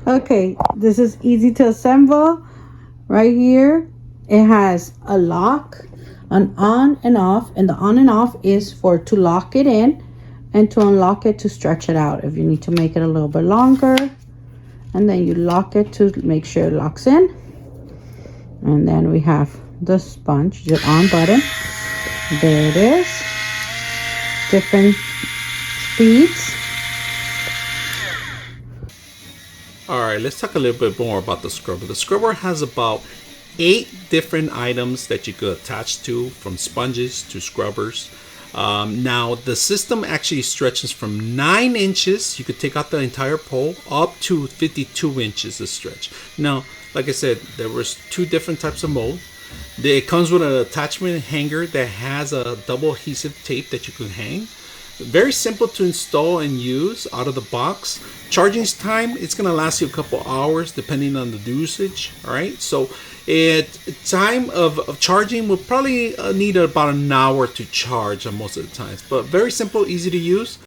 Okay, this is easy to assemble. Right here, it has a lock, an on and off, and the on and off is for to lock it in and to unlock it to stretch it out if you need to make it a little bit longer. And then you lock it to make sure it locks in. And then we have the sponge, the on button. There it is. Different speeds. All right, let's talk a little bit more about the scrubber. The scrubber has about 8 different items that you could attach to, from sponges to scrubbers. Now, the system actually stretches from 9 inches, you could take out the entire pole, up to 52 inches of stretch. Now, like I said, there was 2 different types of mold. It comes with an attachment hanger that has a double adhesive tape that you can hang. Very simple to install and use out of the box. Charging time, it's going to last you a couple hours depending on the usage. All right, so time of charging will probably need about an hour to charge on most of the times, but very simple, easy to use.